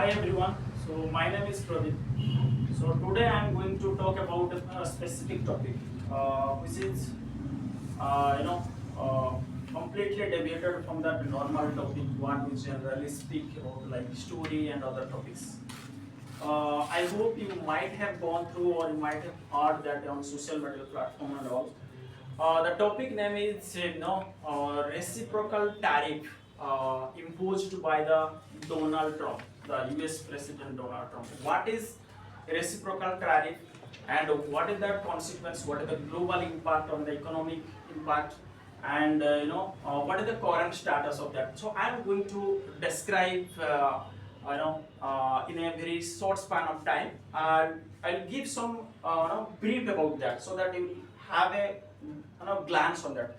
Hi everyone. So my name is Pradeep. So today I am going to talk about a specific topic, which is uh, you know uh, completely deviated from that normal topic one which generally speak about like story and other topics. I hope you might have gone through or you might have heard that on social media platform and all. The topic name is reciprocal tariff imposed by the Donald Trump, the US President Donald Trump. What is reciprocal tariff and what is the consequence? What is the global impact on the economic impact? And what is the current status of that? So I am going to describe in a very short span of time. I'll give some brief about that so that you will have a glance on that.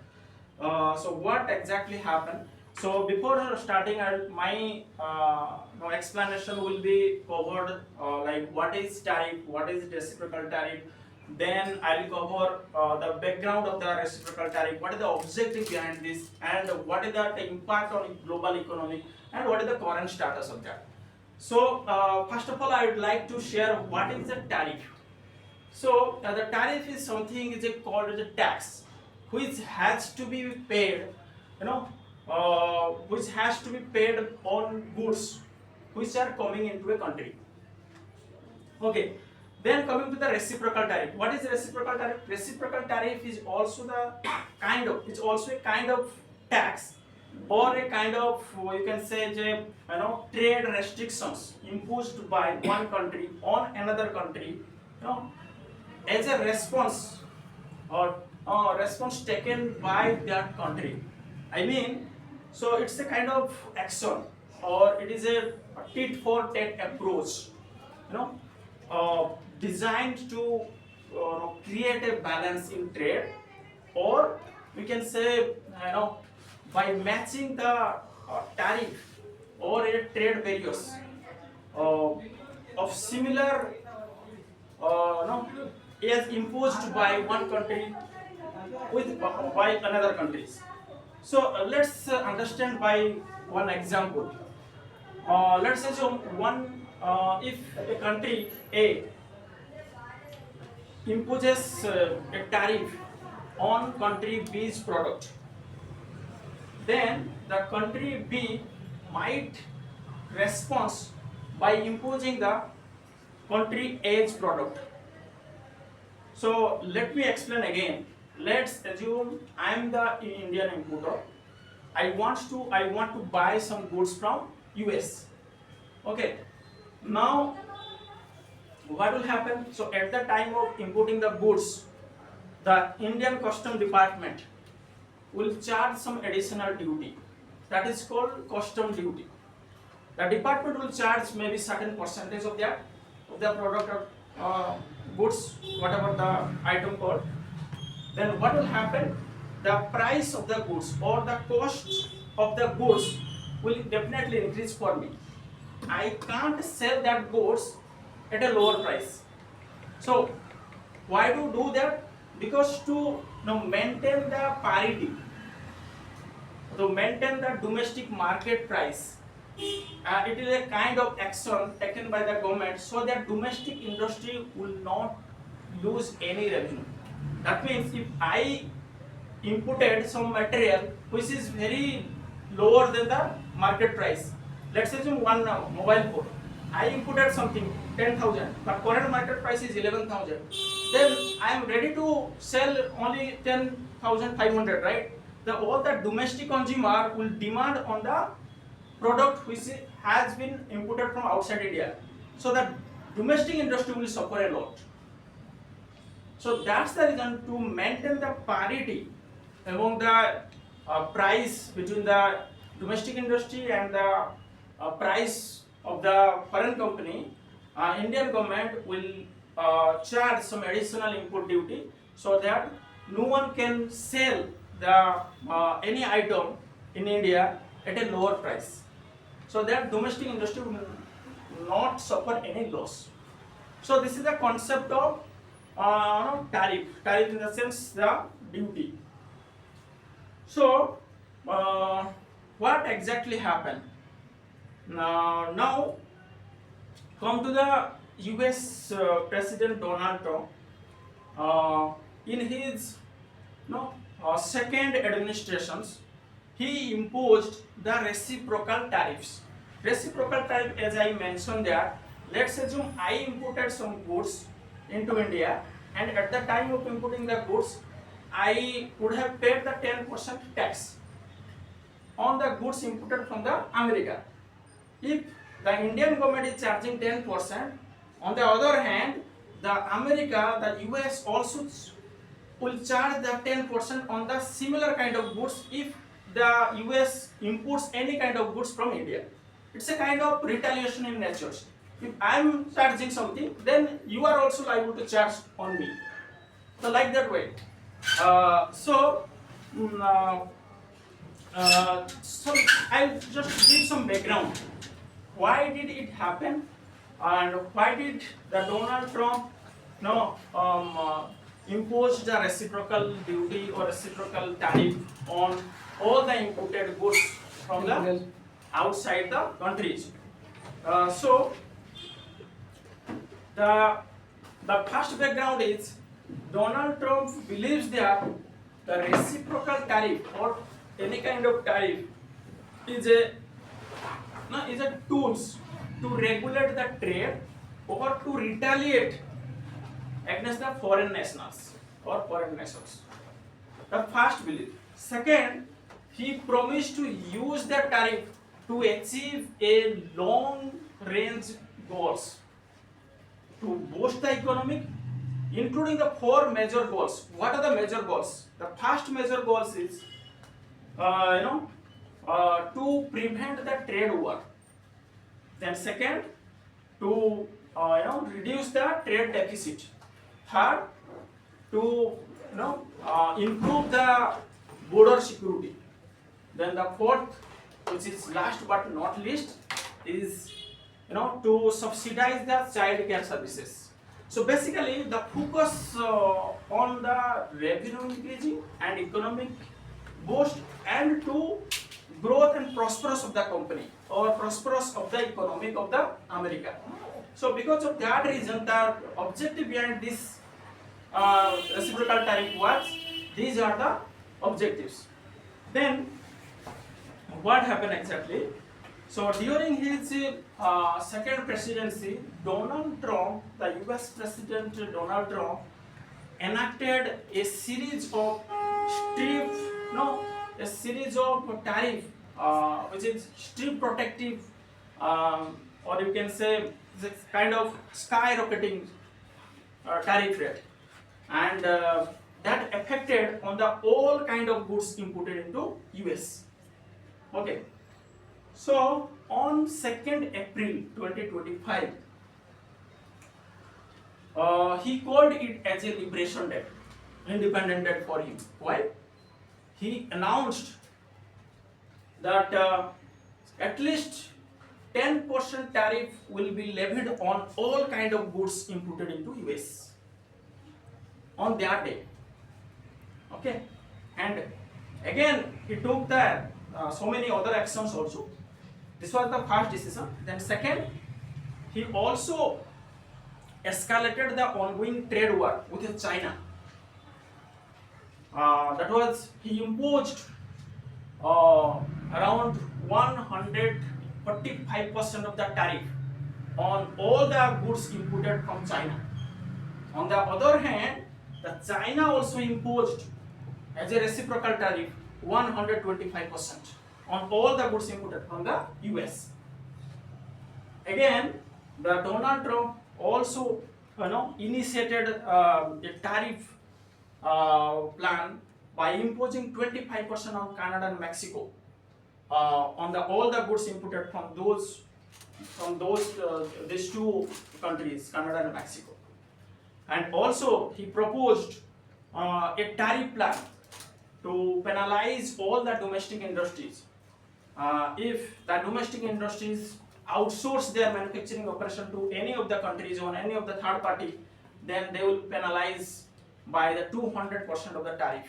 So what exactly happened? So before starting, my explanation will be covered like what is tariff, what is reciprocal tariff. Then I'll cover the background of the reciprocal tariff, what is the objective behind this, and what is the impact on global economy, and what is the current status of that. So first of all, I would like to share what is the tariff. So the tariff is something is called as a tax, which has to be paid, which has to be paid on goods which are coming into a country. Okay. Then coming to the reciprocal tariff. What is reciprocal tariff? Reciprocal tariff is also it's also a kind of tax or a kind of you can say trade restrictions imposed by one country on another country, as a response or response taken by that country. I mean, so it's a kind of action or it is a tit for tat approach, you know, designed to create a balance in trade, or we can say by matching the tariff or a trade barriers of similar is imposed by one country with by another countries. So let's understand by one example. Let's assume if a country A imposes a tariff on country B's product, then the country B might respond by imposing the country A's product. So let me explain again. Let's assume I am the Indian importer. I want to buy some goods from US. Okay. Now what will happen? So at the time of importing the goods, the Indian Custom Department will charge some additional duty. That is called custom duty. The department will charge maybe certain percentage of that of the product or goods, whatever the item called. Then what will happen? The price of the goods or the cost of the goods will definitely increase for me. I can't sell that goods at a lower price. So why do that? Because to maintain the parity, to maintain the domestic market price, it is a kind of action taken by the government so that domestic industry will not lose any revenue. That means if I imported some material which is very lower than the market price, let's assume one mobile phone, I imported something 10,000, but current market price is 11,000. Then I am ready to sell only 10,500, right? All the domestic consumer will demand on the product which has been imported from outside India. So the domestic industry will suffer a lot. So that's the reason, to maintain the parity among the price between the domestic industry and the price of the foreign company, Indian government will charge some additional import duty so that no one can sell the any item in India at a lower price, so that domestic industry will not suffer any loss. So this is the concept of tariff. Tariff in the sense the duty. So what exactly happened? Now come to the US President Donald Trump. In his second administrations, he imposed the reciprocal tariffs. Reciprocal tariff, as I mentioned that, let's assume I imported some goods into India, and at the time of importing the goods, I would have paid the 10% tax on the goods imported from the America. If the Indian government is charging 10%, on the other hand, the US also will charge the 10% on the similar kind of goods if the US imports any kind of goods from India. It's a kind of retaliation in nature. If I am charging something, then you are also liable to charge on me. So like that way. So I'll just give some background. Why did it happen, and why did the Donald Trump impose the reciprocal duty or reciprocal tariff on all the imported goods from the outside the countries? So the first background is Donald Trump believes that the reciprocal tariff or any kind of tariff is a tools to regulate the trade or to retaliate against the foreign nationals or foreign nations. The first belief. Second, he promised to use the tariff to achieve a long range goals to boost the economic, including the four major goals. What are the major goals? The first major goals is to prevent the trade war. Then second, to reduce the trade deficit. Third, to improve the border security. Then the fourth, which is last but not least, is to subsidize the child care services. So basically, the focus on the revenue increasing and economic boost and to growth and prosperous of the company or prosperous of the economic of the America. So because of that reason, the objective behind this reciprocal tariff was, these are the objectives. Then what happened exactly? So during his second presidency, Donald Trump, the US President Donald Trump, enacted a series of tariff, which is strict protective, or you can say this kind of skyrocketing tariff rate, and that affected on the all kind of goods imported into US. Okay. So on 2nd April 2025, he called it as a liberation day, independent day for him. Why? He announced that at least 10% tariff will be levied on all kind of goods imported into US on that day. Okay, and again he took the so many other actions also. This was the first decision. Then second, he also escalated the ongoing trade war with China. That was, he imposed around 145% of the tariff on all the goods imported from China. On the other hand, the China also imposed as a reciprocal tariff 125% on all the goods imported from the US. Again, the Donald Trump also initiated a tariff plan by imposing 25% on Canada and Mexico on all the goods imported from these two countries, Canada and Mexico. And also he proposed a tariff plan to penalize all the domestic industries. If the domestic industries outsource their manufacturing operation to any of the countries or any of the third party, then they will penalize by the 200% of the tariff.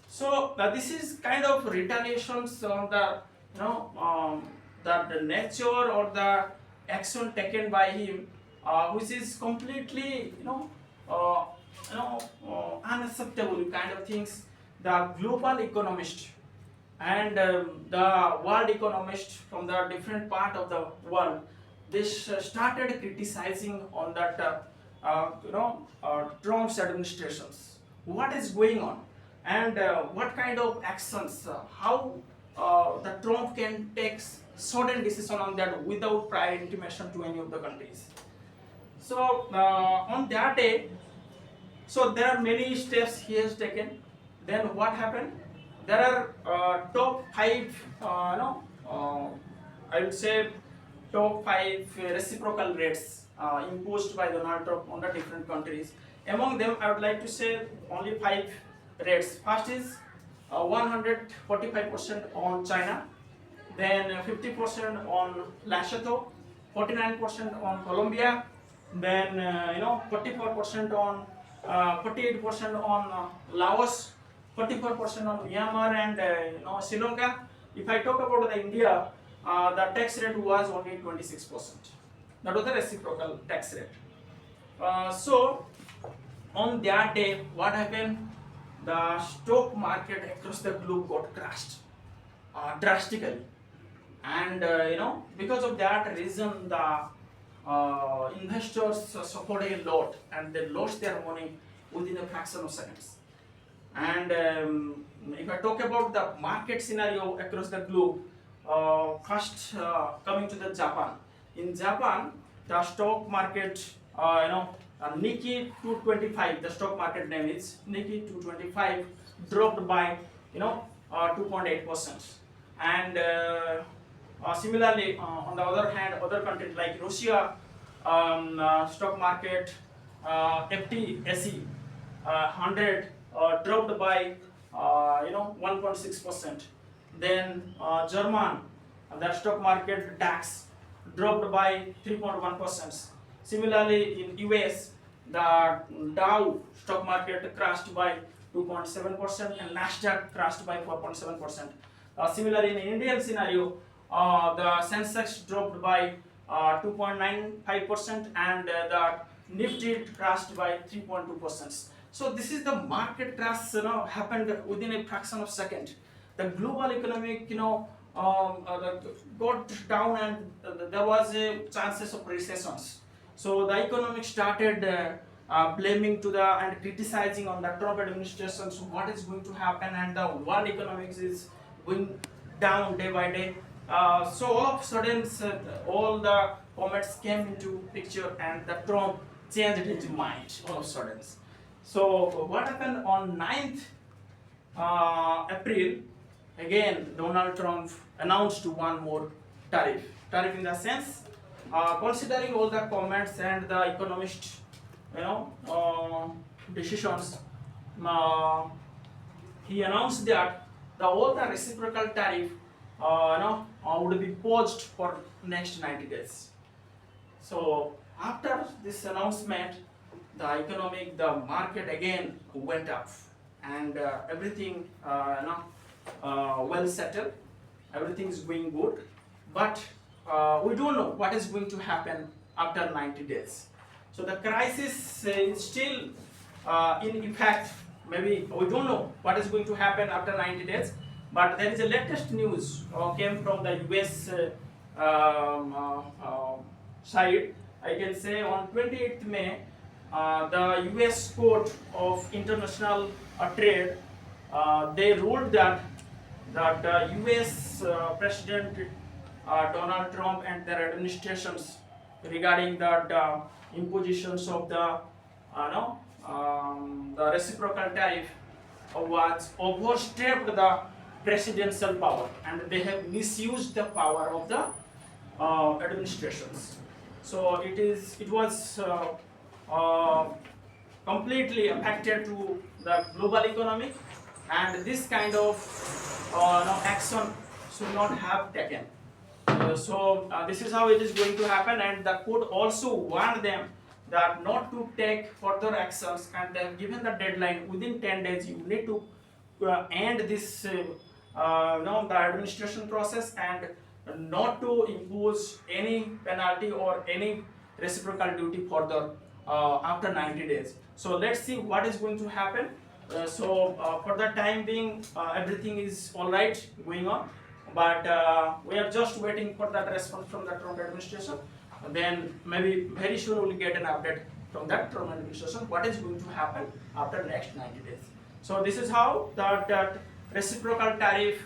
So this is kind of retaliations on the the nature or the action taken by him, which is completely uh, unacceptable kind of things. The global economist and the world economists from the different part of the world, they started criticizing on that Trump's administrations. What is going on, and what kind of actions, how the Trump can take sudden decision on that without prior intimation to any of the countries. So on that day, so there are many steps he has taken. Then what happened? There are top five, I would say top five reciprocal rates imposed by Donald Trump on the different countries. Among them, I would like to say only five rates. First is 145% on China, then 50% on Lesotho, 49% on Colombia, then 44% on 48% on Laos, 44% on Myanmar and Sri Lanka. If I talk about the India, the tax rate was only 26%. That was the reciprocal tax rate. So on that day, what happened? The stock market across the globe got crashed drastically, and because of that reason, the investors suffered a lot and they lost their money within a fraction of seconds. And if I talk about the market scenario across the globe, first coming to the Japan. In Japan, the stock market, Nikkei 225, the stock market name is Nikkei 225, dropped by 2.8%. And similarly, on the other hand, other countries like Russia, stock market FTSE 100 dropped by 1.6%. Then German, the stock market DAX dropped by 3.1%. Similarly, in US, the Dow stock market crashed by 2.7% and Nasdaq crashed by 4.7%. Similarly, in Indian scenario, the Sensex dropped by 2.95% and the Nifty crashed by 3.2%. So this is the market crash, happened within a fraction of second. The global economic, got down and there was a chances of recessions. So the economic started blaming to the and criticizing on the Trump administration. So what is going to happen, and the world economics is going down day by day. So all of a sudden, all the comments came into picture, and the Trump changed his mind all of a sudden. So what happened on 9th April? Again, Donald Trump announced one more tariff. Tariff in the sense, considering all the comments and the economist, decisions, he announced that all the reciprocal tariff, would be paused for next 90 days. So after this announcement, the market again went up, and everything, well settled. Everything is going good, but we don't know what is going to happen after 90 days. So the crisis is still in effect. Maybe we don't know what is going to happen after 90 days, but there is a latest news came from the US side. I can say on 28th May, the US Court of International Trade, they ruled that US President Donald Trump and their administrations regarding the impositions of the reciprocal tariff was overstepped the presidential power, and they have misused the power of the administrations. So it was completely affected to the global economy, and this kind of action should not have taken. So this is how it is going to happen, and the court also warned them that not to take further actions, and they have given the deadline within 10 days. You need to end this the administration process and not to impose any penalty or any reciprocal duty further after 90 days. So let's see what is going to happen. For the time being, everything is all right going on, but we are just waiting for that response from the Trump administration. Then maybe very soon we'll get an update from that Trump administration what is going to happen after next 90 days. So this is how that reciprocal tariff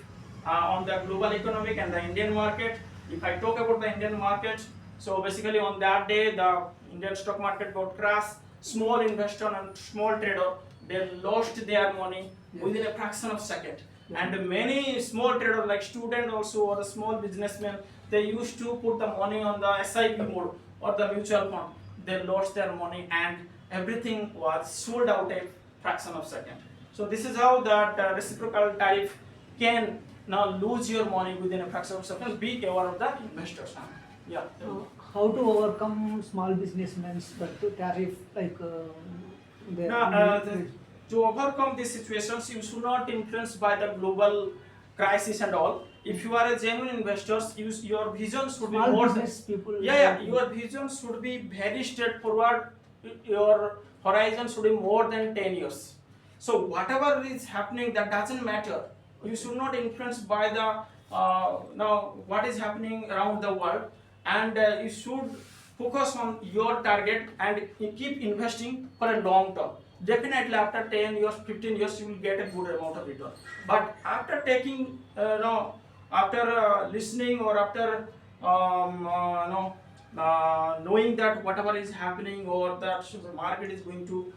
on the global economic and the Indian market. If I talk about the Indian market, so basically on that day the Indian stock market got crashed. Small investor and small trader, they lost their money within a fraction of second. And many small traders like student also or the small businessmen, they used to put the money on the SIP mode or the mutual fund. They lost their money and everything was sold out a fraction of second. So this is how that reciprocal tariff can now lose your money within a fraction of second. Be aware of the investors. Yeah. How to overcome small businessmen that tariff like to overcome these situations, you should not influenced by the global crisis and all. If you are a genuine investor, your vision should be small more. business people. Your vision should be very straightforward. Your horizon should be more than 10 years. So whatever is happening, that doesn't matter. You should not influence by the now what is happening around the world, and you should focus on your target and keep investing for a long term. Definitely after 10 years, 15 years, you will get a good amount of return. But after taking, after listening or after knowing that whatever is happening or that the market is going to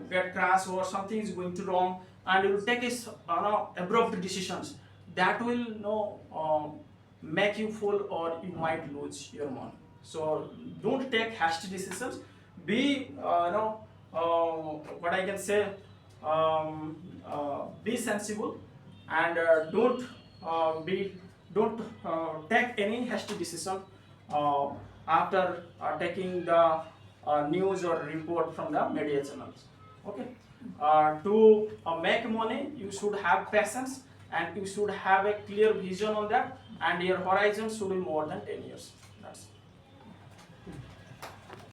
get crash or something is going to wrong, and you will take abrupt decisions, that will make you fall or you might lose your money. So don't take hasty decisions. Be what I can say, be sensible and don't take any hasty decision after taking the news or report from the media channels. Okay. To make money, you should have patience and you should have a clear vision on that, and your horizon should be more than 10 years.